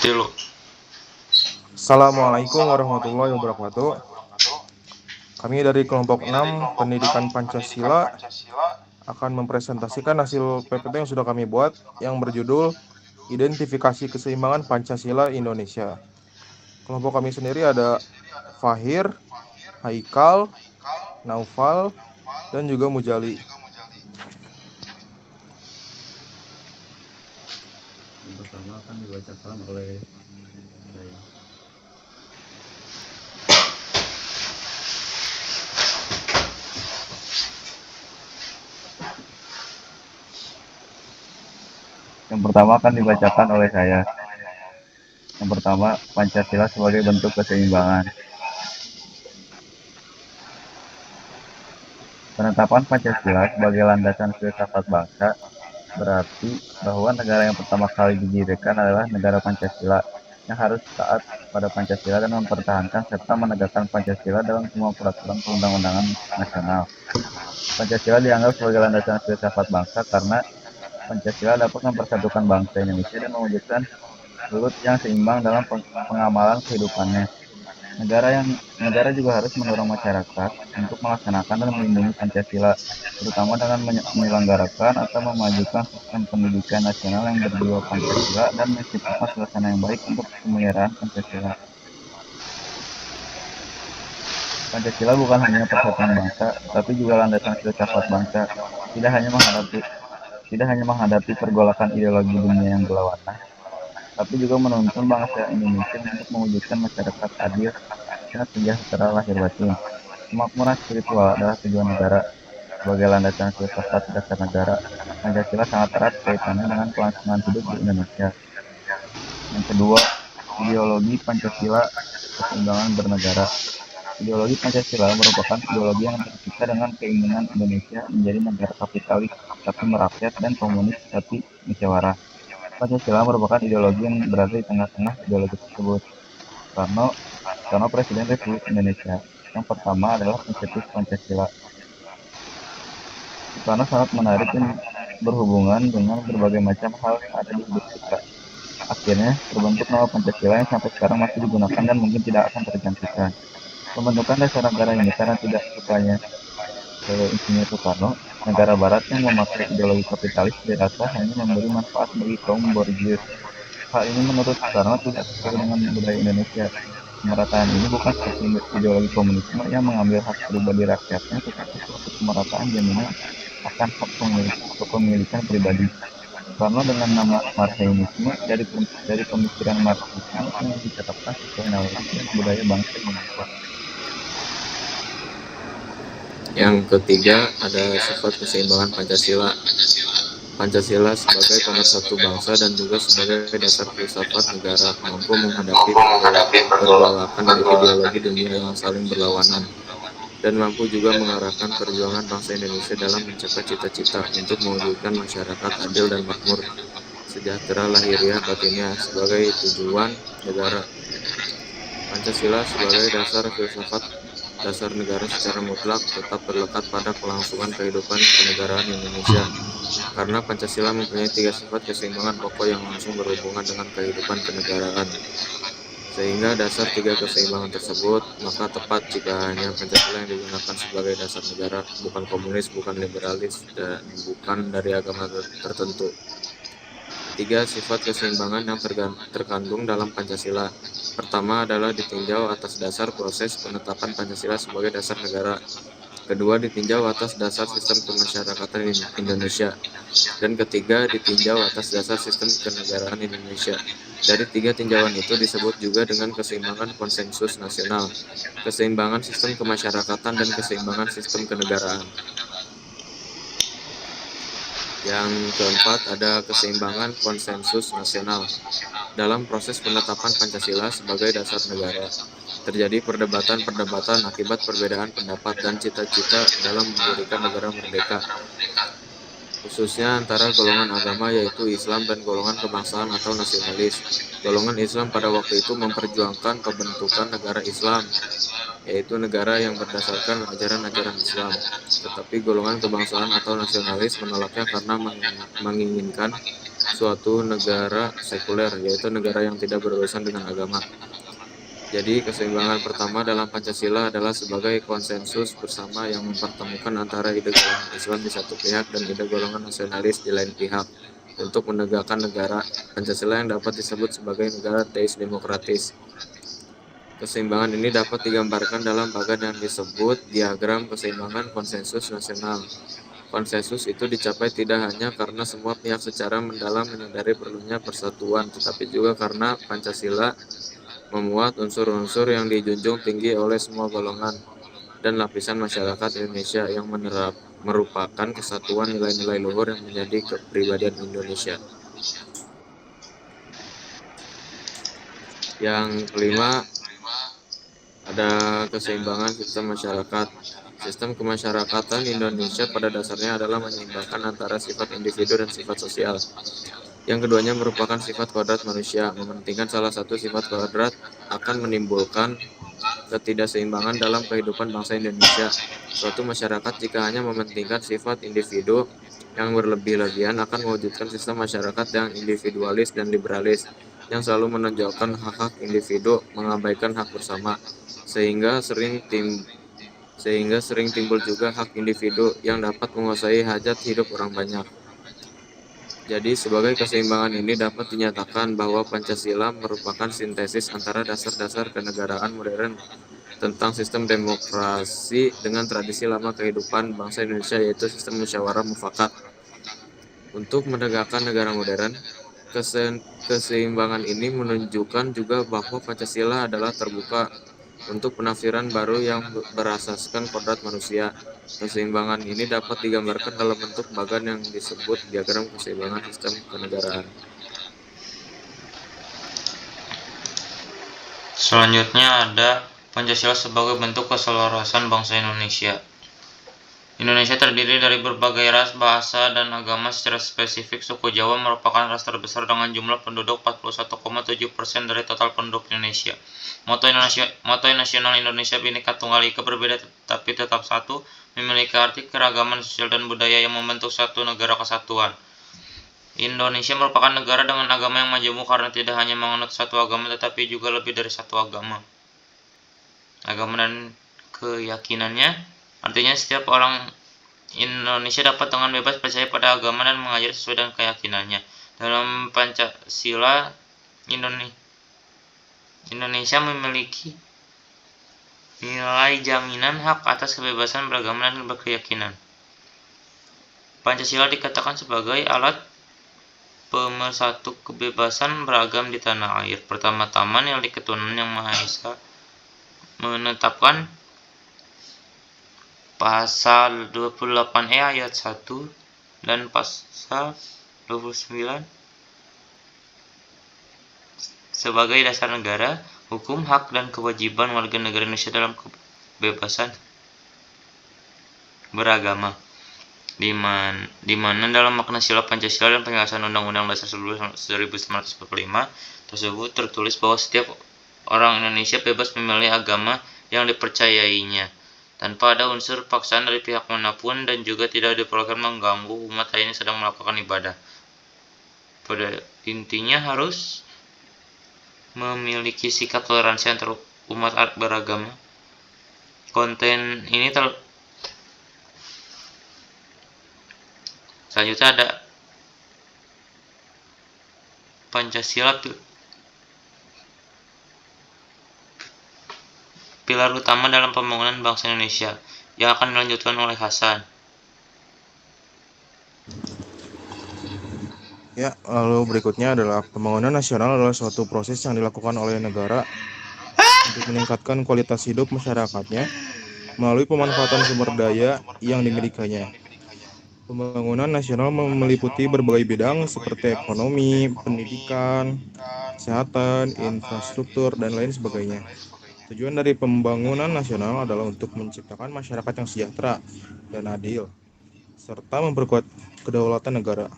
Tilu. Assalamualaikum warahmatullahi wabarakatuh. Kami dari kelompok 6 Pendidikan Pancasila akan mempresentasikan hasil PPT yang sudah kami buat yang berjudul Identifikasi Keseimbangan Pancasila Indonesia. Kelompok kami sendiri ada Fahir, Haikal, Naufal, dan juga Mujali. Yang pertama akan dibacakan oleh saya. Yang pertama, Pancasila sebagai bentuk keseimbangan. Penetapan Pancasila sebagai landasan filsafat bangsa berarti bahwa negara yang pertama kali didirikan adalah negara Pancasila yang harus taat pada Pancasila dan mempertahankan serta menegakkan Pancasila dalam semua peraturan perundang-undangan nasional. Pancasila dianggap sebagai landasan filsafat bangsa karena Pancasila dapat mempersatukan bangsa Indonesia dan mewujudkan sudut yang seimbang dalam pengamalan kehidupannya. Negara juga harus mendorong masyarakat untuk melaksanakan dan melindungi Pancasila, terutama dengan menyelenggarakan atau memajukan sistem pendidikan nasional yang berjiwa Pancasila dan menciptakan suasana yang baik untuk pemeliharaan Pancasila. Pancasila bukan hanya persatuan bangsa, tapi juga landasan filsafat bangsa. Tidak hanya menghadapi pergolakan ideologi dunia yang berlawanan, tapi juga menuntun bangsa Indonesia untuk mewujudkan masyarakat adil dan sejahtera lahir batin. Kemakmuran spiritual adalah tujuan negara. Sebagai landasan filsafat dasar negara, Pancasila sangat erat kaitannya dengan kelangsungan hidup di Indonesia. Yang kedua, ideologi Pancasila keseimbangan bernegara. Ideologi Pancasila merupakan ideologi yang tercipta dengan keinginan Indonesia menjadi negara kapitalis tapi merakyat dan komunis tapi musyawarah. Pancasila merupakan ideologi yang berada di tengah-tengah ideologi tersebut. Soekarno Presiden Republik Indonesia. Yang pertama adalah pencetus Pancasila. Soekarno sangat menarik dan berhubungan dengan berbagai macam hal yang ada di hidup kita. Akhirnya terbentuk nama Pancasila yang sampai sekarang masih digunakan dan mungkin tidak akan tergantikan. Pembentukan dasar negara ini karena tidak sukanya Insinyur Soekarno, negara barat yang memakai ideologi kapitalis dirasa hanya memberi manfaat bagi kaum borjuis. Hal ini menurut Soekarno tidak sesuai dengan budaya Indonesia. Pemerataan ini bukan seperti ideologi komunisme yang mengambil hak pribadi rakyatnya, tetapi suatu pemerataan jaminan akan hak kepemilikan pribadi. Soekarno dengan nama Marxisme dari pemikiran Marxisme yang ditetapkan sesuai naluri dan budaya bangsa Indonesia. Yang ketiga ada sifat keseimbangan Pancasila. Pancasila sebagai pemersatu bangsa dan juga sebagai dasar filsafat negara mampu menghadapi pergolakan dari ideologi dunia yang saling berlawanan dan mampu juga mengarahkan perjuangan bangsa Indonesia dalam mencapai cita-cita untuk mewujudkan masyarakat adil dan makmur, sejahtera lahiriah batinnya sebagai tujuan negara. Pancasila sebagai dasar filsafat dasar negara secara mutlak tetap berlekat pada kelangsungan kehidupan kenegaraan Indonesia. Karena Pancasila mempunyai 3 sifat keseimbangan pokok yang langsung berhubungan dengan kehidupan kenegaraan. Sehingga dasar 3 keseimbangan tersebut, maka tepat jika hanya Pancasila yang digunakan sebagai dasar negara, bukan komunis, bukan liberalis, dan bukan dari agama tertentu. 3 sifat keseimbangan yang terkandung dalam Pancasila. Pertama adalah ditinjau atas dasar proses penetapan Pancasila sebagai dasar negara. Kedua, ditinjau atas dasar sistem kemasyarakatan Indonesia. Dan ketiga, ditinjau atas dasar sistem kenegaraan Indonesia. Dari 3 tinjauan itu disebut juga dengan keseimbangan konsensus nasional, keseimbangan sistem kemasyarakatan, dan keseimbangan sistem kenegaraan. Yang keempat ada keseimbangan konsensus nasional. Dalam proses penetapan Pancasila sebagai dasar negara, terjadi perdebatan akibat perbedaan pendapat dan cita-cita dalam mendirikan negara merdeka, khususnya antara golongan agama yaitu Islam dan golongan kebangsaan atau nasionalis. Golongan Islam pada waktu itu memperjuangkan pembentukan negara Islam, yaitu negara yang berdasarkan ajaran-ajaran Islam. Tetapi golongan kebangsaan atau nasionalis menolaknya karena menginginkan suatu negara sekuler, yaitu negara yang tidak berurusan dengan agama. Jadi, keseimbangan pertama dalam Pancasila adalah sebagai konsensus bersama yang mempertemukan antara ide golongan Islam di satu pihak dan ide golongan nasionalis di lain pihak untuk menegakkan negara Pancasila yang dapat disebut sebagai negara teis demokratis. Keseimbangan ini dapat digambarkan dalam bagan yang disebut diagram keseimbangan konsensus nasional. Konsensus itu dicapai tidak hanya karena semua pihak secara mendalam menyadari perlunya persatuan, tetapi juga karena Pancasila memuat unsur-unsur yang dijunjung tinggi oleh semua golongan dan lapisan masyarakat Indonesia yang merupakan kesatuan nilai-nilai luhur yang menjadi kepribadian Indonesia. Yang kelima, ada keseimbangan sistem masyarakat. Sistem kemasyarakatan Indonesia pada dasarnya adalah menyeimbangkan antara sifat individu dan sifat sosial. Yang keduanya merupakan sifat kodrat manusia. Mementingkan salah satu sifat kodrat akan menimbulkan ketidakseimbangan dalam kehidupan bangsa Indonesia. Suatu masyarakat jika hanya mementingkan sifat individu yang berlebih-lebihan akan mewujudkan sistem masyarakat yang individualis dan liberalis, yang selalu menonjolkan hak-hak individu, mengabaikan hak bersama, sehingga sering timbul juga hak individu yang dapat menguasai hajat hidup orang banyak. Jadi, sebagai keseimbangan ini dapat dinyatakan bahwa Pancasila merupakan sintesis antara dasar-dasar kenegaraan modern tentang sistem demokrasi dengan tradisi lama kehidupan bangsa Indonesia, yaitu sistem musyawarah mufakat. Untuk menegakkan negara modern, keseimbangan ini menunjukkan juga bahwa Pancasila adalah terbuka untuk penafsiran baru yang berasaskan kodrat manusia. Keseimbangan ini dapat digambarkan dalam bentuk bagan yang disebut diagram keseimbangan sistem kenegaraan. Selanjutnya ada Pancasila sebagai bentuk keselarasan bangsa Indonesia. Indonesia terdiri dari berbagai ras, bahasa, dan agama. Secara spesifik, suku Jawa merupakan ras terbesar dengan jumlah penduduk 41,7% dari total penduduk Indonesia. Moto nasional Indonesia Bhinneka Tunggal Ika, berbeda tapi tetap satu, memiliki arti keragaman sosial dan budaya yang membentuk satu negara kesatuan. Indonesia merupakan negara dengan agama yang majemuk karena tidak hanya menganut satu agama tetapi juga lebih dari satu agama dan keyakinannya. Artinya setiap orang Indonesia dapat dengan bebas percaya pada agama dan mengajar sesuai dengan keyakinannya. Dalam Pancasila, Indonesia memiliki nilai jaminan hak atas kebebasan beragama dan berkeyakinan. Pancasila dikatakan sebagai alat pemersatu kebebasan beragam di tanah air. Pertama-tama Nilai Ketuhanan Yang Maha Esa menetapkan Pasal 28E ayat 1 dan Pasal 29 sebagai dasar negara, hukum, hak, dan kewajiban warga negara Indonesia dalam kebebasan beragama. Di mana dalam makna sila Pancasila dan penjelasan Undang-Undang Dasar 1945 tersebut tertulis bahwa setiap orang Indonesia bebas memilih agama yang dipercayainya, tanpa ada unsur paksaan dari pihak manapun, dan juga tidak diperbolehkan mengganggu umat lain yang sedang melakukan ibadah. Pada intinya harus memiliki sikap toleransi antar umat beragama. Konten ini selanjutnya ada Pancasila, pilar utama dalam pembangunan bangsa Indonesia, yang akan dilanjutkan oleh Hasan. Ya, lalu berikutnya adalah pembangunan nasional adalah suatu proses yang dilakukan oleh negara untuk meningkatkan kualitas hidup masyarakatnya melalui pemanfaatan sumber daya yang dimilikinya. Pembangunan nasional meliputi berbagai bidang seperti ekonomi, pendidikan, kesehatan, infrastruktur, dan lain sebagainya. Tujuan dari pembangunan nasional adalah untuk menciptakan masyarakat yang sejahtera dan adil, serta memperkuat kedaulatan negara.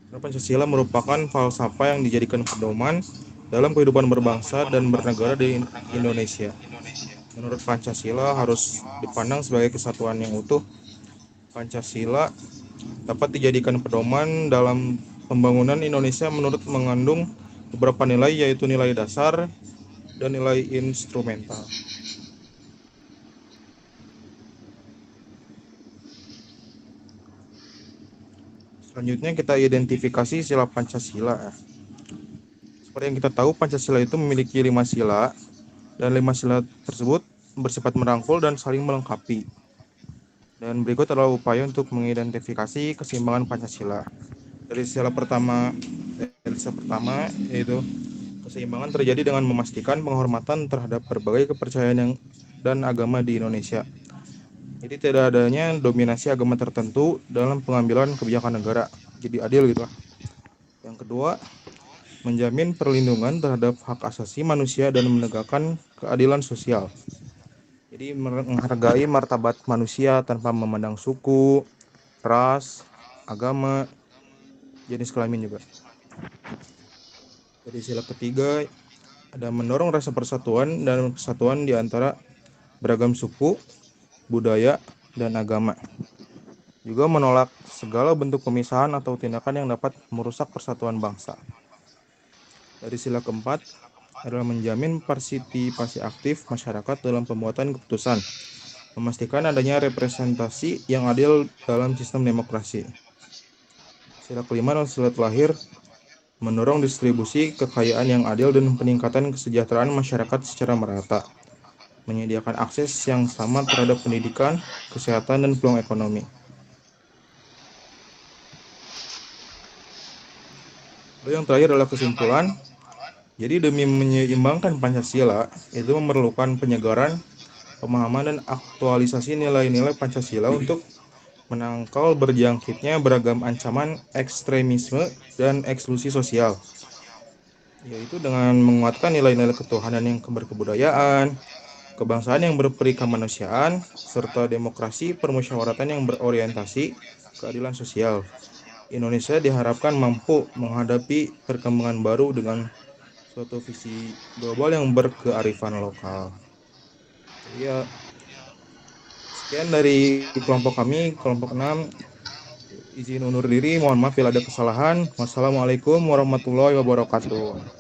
Pancasila merupakan falsafah yang dijadikan pedoman dalam kehidupan berbangsa dan bernegara di Indonesia. Menurut Pancasila harus dipandang sebagai kesatuan yang utuh. Pancasila dapat dijadikan pedoman dalam pembangunan Indonesia menurut mengandung beberapa nilai, yaitu nilai dasar dan nilai instrumental. Selanjutnya kita identifikasi sila Pancasila. Seperti yang kita tahu, Pancasila itu memiliki 5 sila, dan 5 sila tersebut bersifat merangkul dan saling melengkapi. Dan berikut adalah upaya untuk mengidentifikasi keseimbangan Pancasila. Dari sila pertama yaitu keseimbangan terjadi dengan memastikan penghormatan terhadap berbagai kepercayaan dan agama di Indonesia. Jadi tidak adanya dominasi agama tertentu dalam pengambilan kebijakan negara. Jadi adil gitu lah. Yang kedua, menjamin perlindungan terhadap hak asasi manusia dan menegakkan keadilan sosial. Jadi menghargai martabat manusia tanpa memandang suku, ras, agama, jenis kelamin juga. Jadi sila ketiga ada mendorong rasa persatuan dan kesatuan di antara beragam suku, budaya, dan agama. Juga menolak segala bentuk pemisahan atau tindakan yang dapat merusak persatuan bangsa. Dari sila keempat adalah menjamin partisipasi aktif masyarakat dalam pembuatan keputusan, memastikan adanya representasi yang adil dalam sistem demokrasi. Sila kelima adalah sila terakhir, mendorong distribusi kekayaan yang adil dan peningkatan kesejahteraan masyarakat secara merata, menyediakan akses yang sama terhadap pendidikan, kesehatan, dan peluang ekonomi. Lalu yang terakhir adalah kesimpulan. Jadi demi menyeimbangkan Pancasila, itu memerlukan penyegaran, pemahaman, dan aktualisasi nilai-nilai Pancasila untuk menangkal berjangkitnya beragam ancaman ekstremisme dan eksklusi sosial, yaitu dengan menguatkan nilai-nilai ketuhanan yang berkebudayaan, kebangsaan yang berperi kemanusiaan, serta demokrasi permusyawaratan yang berorientasi keadilan sosial. Indonesia diharapkan mampu menghadapi perkembangan baru dengan suatu visi global yang berkearifan lokal. Jadi ya, sekian dari kelompok kami, kelompok 6. Izin undur diri, mohon maaf bila ada kesalahan. Wassalamualaikum warahmatullahi wabarakatuh.